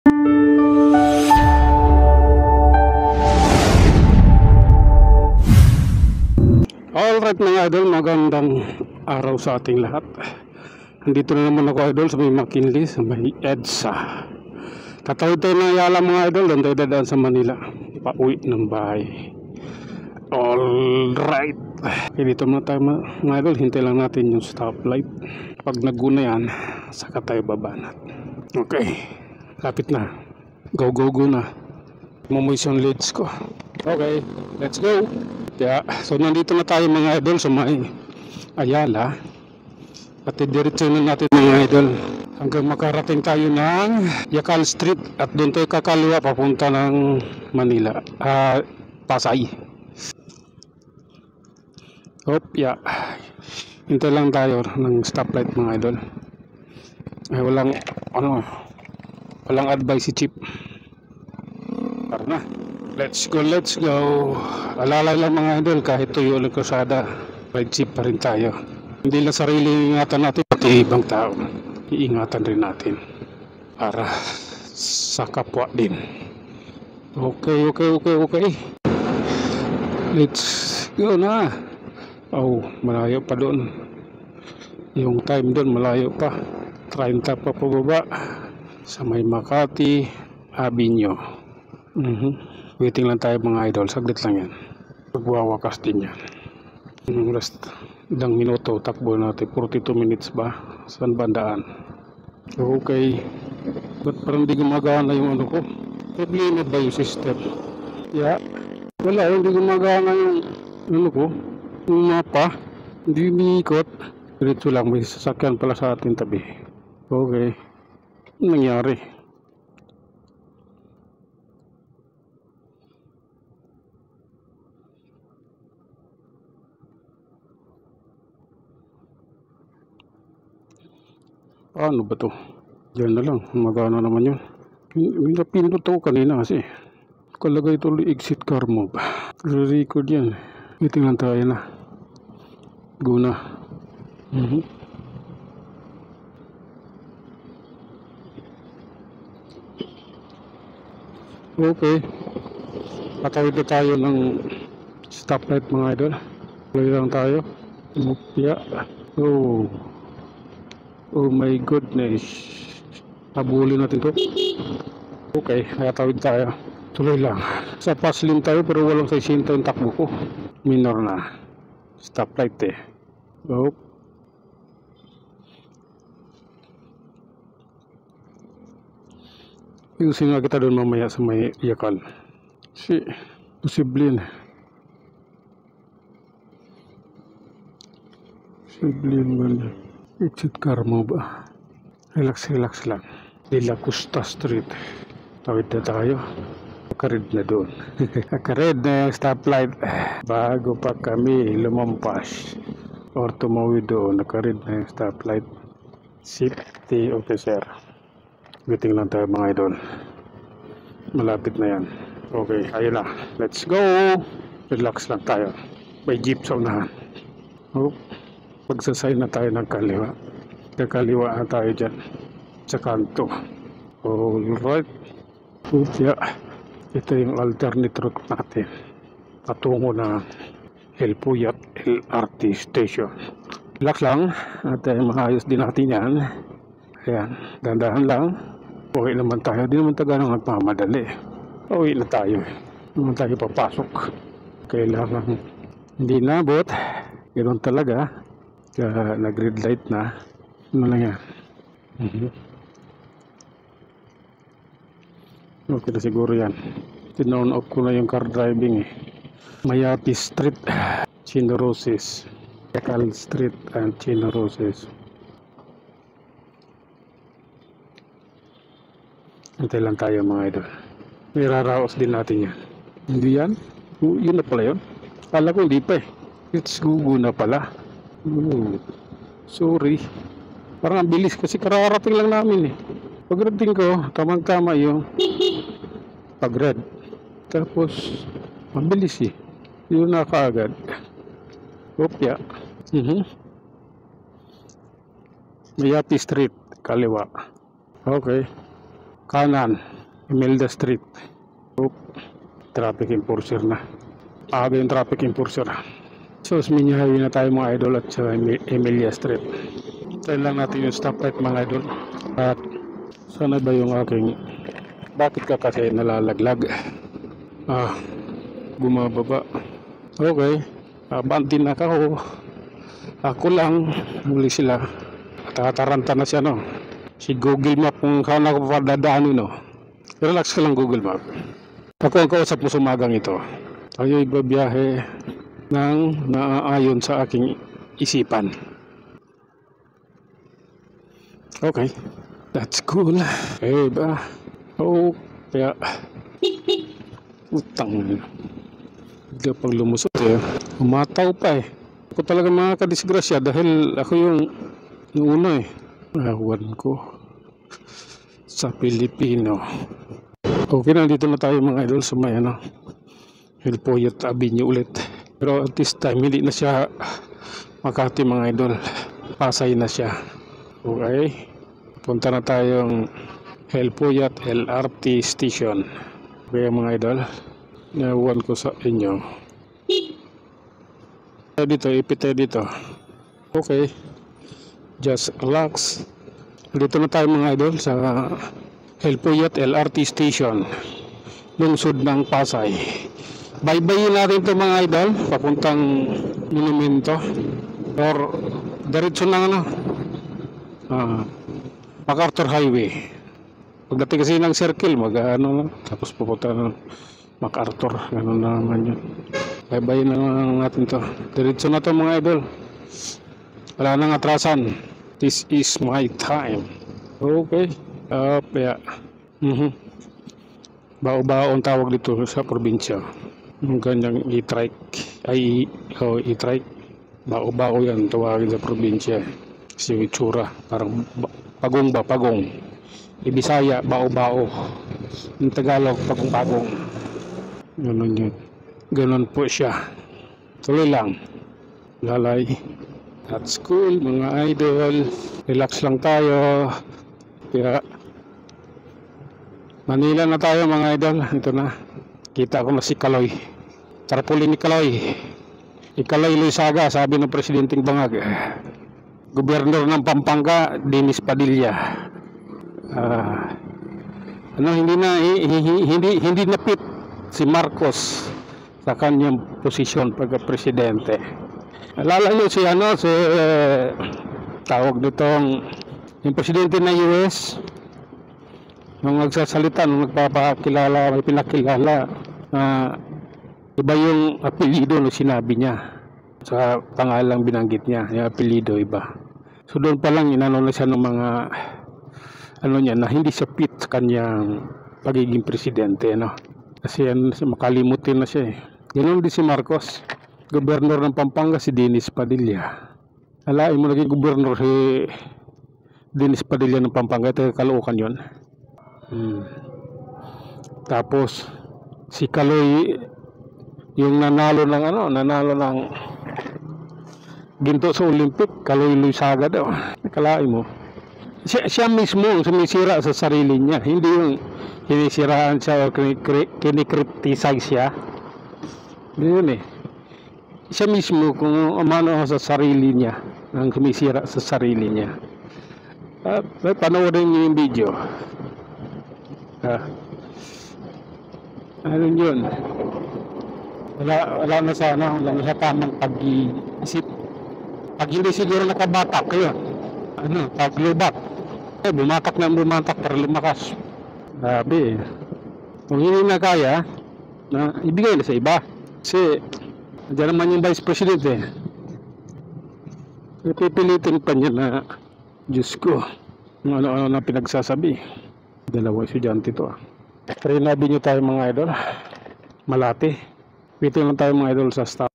Alright mga idol, magandang araw sa ating lahat. Nandito na naman ako idol sa may McKinley, sa may EDSA. Tatawid tayo ng Ayala mga idol, doon tayo dadaan sa Manila, pauwi ng bahay. Alright, okay, dito muna tayo mga idol, hintay lang natin yung stoplight. Pag naguna yan, saka tayo babanat. Okay, lapit na. Go na. Mamoys yung leads ko. Okay, let's go. So nandito na tayo mga idol sa may Ayala. At diretso na natin mga idol hanggang makarating tayo ng Yacal Street. At doon tayo kakaliwa papunta ng Manila, Pasay. Hintay lang tayo ng stoplight mga idol. Walang advice si Chief. Tara na. Let's go. Alalay lang mga idol, kahit tuyo ng krusada, ride Chief pa rin tayo. Hindi lang sarili ingatan natin, pati ibang tao iingatan rin natin para sa kapwa din. Okay. Let's go na. Malayo pa doon. Yung time doon malayo pa. 30 pa pababa sa may Makati Avenue. Waiting lang tayo mga idol, saglit lang yan. Magwawakas din yan. Last ilang minuto, takbo natin. 42 minutes ba? Saan bandaan? Okay. Ba't parang di gumagana yung ano ko? Problema ba yung system? Wala, hindi gumagana yung ano ko. Yung mapa. Hindi umiikot. Diretso lang, may sasakyan pala sa ating tabi. Okay. Ano nangyari? Ano ba to? Diyan na lang, magana naman yun. Pinapindot ako kanina kasi kalagay tuloy exit car move. Re-record yan. Itingnan tayo na. Guna. Okay. Patawid na tayo ng stoplight mga idol. Tuloy lang tayo. Oh my goodness. Habulin natin to. Okay, tawid tayo. Tuloy lang. Sa fast lane tayo pero walang 60 yung takbo ko. Minor na. Stoplight eh. Ayusin nga kita doon mamaya sa may Yacal. Posible yun. Exit car mo ba? Relax lang. De La Costa Street. Tawid na tayo. Nakared na doon. Nakared na yung stoplight. Bago pa kami lumampas or tumawid doon, nakared na yung stoplight. Safety officer. Waiting lang tayo mga idol. Malapit na yan. Okay, ayun na. Let's go. Relax lang tayo. May jeep sa unahan. Pagsasay na tayo ng kaliwa. Kakaliwa na tayo dyan sa kanto. Alright. Ito yung alternate route natin patungo na El Puyat LRT station. Relax lang at maayos din natin yan. Ayan, dandahan lang. Uwi naman tayo. Di naman tayo ganang nagmamadali. Uwi na tayo. Di naman tayo papasok. Kailangan hindi nabot. Ganoon talaga. Kaya nag-red light na. Ano lang yan. Okay na siguro yan. Tinoon off ko na yung car driving eh. Mayati Street, Chino Roses. Yacal Street and Chino Roses. Hintay lang tayo mga idol. May raraos din natin yan. Hindi yan? Yun na pala yun. Kala ko hindi pa eh. It's Gugu na pala. Sorry. Parang ang bilis kasi kararating lang namin eh. Pagdating ko, tamang-tama yung pag-red. Tapos, mabilis eh. Yun na kaagad. Opya. Mayati Street, kaliwa. Okay. Kanan. Imelda Street. Oop, traffic enforcer na. Aga yung traffic enforcer. So, Osmeña Highway na tayo mga idol at sa Emilia Street. Tayo lang natin yung stoplight mga idol. At sana ba yung aking... Bakit ka kasi nalalaglag? Bumababa. Okay. Abantin na ako. Ako lang. Muli sila. Tataranta na siya, no? Si Google Map kung saan ako padadaanin, no? Relax ka lang, Google Map. Ako ang kausap mo sa umagang ito. Tayo ibabiyahe ng naaayon sa aking isipan. Okay. That's cool. Eh ba? Oo. Kaya... Utang na. Hindi pang lumusot eh. Umataw pa eh. Ako talaga mga kadisgrasya dahil ako yung una eh. Awan ko. Sa Pilipino. Okay, nandito na tayo mga idol sa may Hilpoyat Avenue ulit. Pero at this time hindi na siya Makati mga idol. Pasay na siya. Okay. Punta na tayong Hilpoyat LRT Station. Okay mga idol. Nawan ko sa inyo. Dito, ipit tayo dito. Okay. Just relax. Dito na tayo mga idol sa Hilpoyat LRT Station. Lungsod ng Pasay. Baybayin natin ito mga idol. Papuntang monumento. Or diretso ng MacArthur Highway. Pagdating kasi ng circle, tapos pupunta ng MacArthur. Ganun na naman yun. Baybayin na lang natin to. Diretso na to mga idol. Wala nang atrasan. This is my time. Okay. Yeah. Bao-bao ang tawag dito sa probinsya. Yung ganyang e-trike. E-trike. Bao-bao yan tawagin sa probinsya. Kasi yung itsura. Parang pagong. Ibisaya, bao-bao. Yung Tagalog, pagong-pagong. Ganun yun. Ganun po siya. Tuloy lang. Lalay. That's cool mga idol. Relax lang tayo. Kaya Manila na tayo mga idol. Ito na. Kita ko na si Kaloy. Tarpulin ni Kaloy. Ikaloy Luisaga, sabi ng Presidenteng Bangag. Gobernador ng Pampanga, Dennis Padilla. Hindi napit si Marcos sa kanyang posisyon pagka-presidente. Alala nyo si tawag nitong yung presidente ng US nung nagsasalita, nung nagpapakilala, may pinakilala iba yung apelido na sinabi niya sa pangalang binanggit niya, yung apelido iba. So doon pa lang inano na siya ng mga na hindi siya fit sa kanyang pagiging presidente, no? Kasi makalimutin na siya eh. Ganoon din si Marcos. Gobernador ng Pampanga si Dennis Padilla. Alain mo naging gobernador si Dennis Padilla ng Pampanga. Ito Caloocan yun. Tapos si Kaloy yung nanalo ng ginto sa Olympic, Kaloy Luisaga daw. Nakalain mo. Siya mismo ang sumisira sa sarili niya. Hindi yung sinisiraan siya o kinikriticize siya. Yun eh. Siya mismo kung umano sa sarili niya ang sumisira sa sarili niya. Panoorin niyo yung video. Ano yun? Wala na sa tamang pag-iisip. Pag hindi siguro nakabatak kayo. Paglubak. Bumatak para lumakas. Sabi kung hindi na kaya, ibigay na sa iba. Kasi diyan naman yung Vice President eh. Pipilitin pa niya na Diyos ko, ano na pinagsasabi. Dalawang estudyante to. Trinabi nyo tayo mga idol. Malate. Waiting lang tayo mga idol sa stop.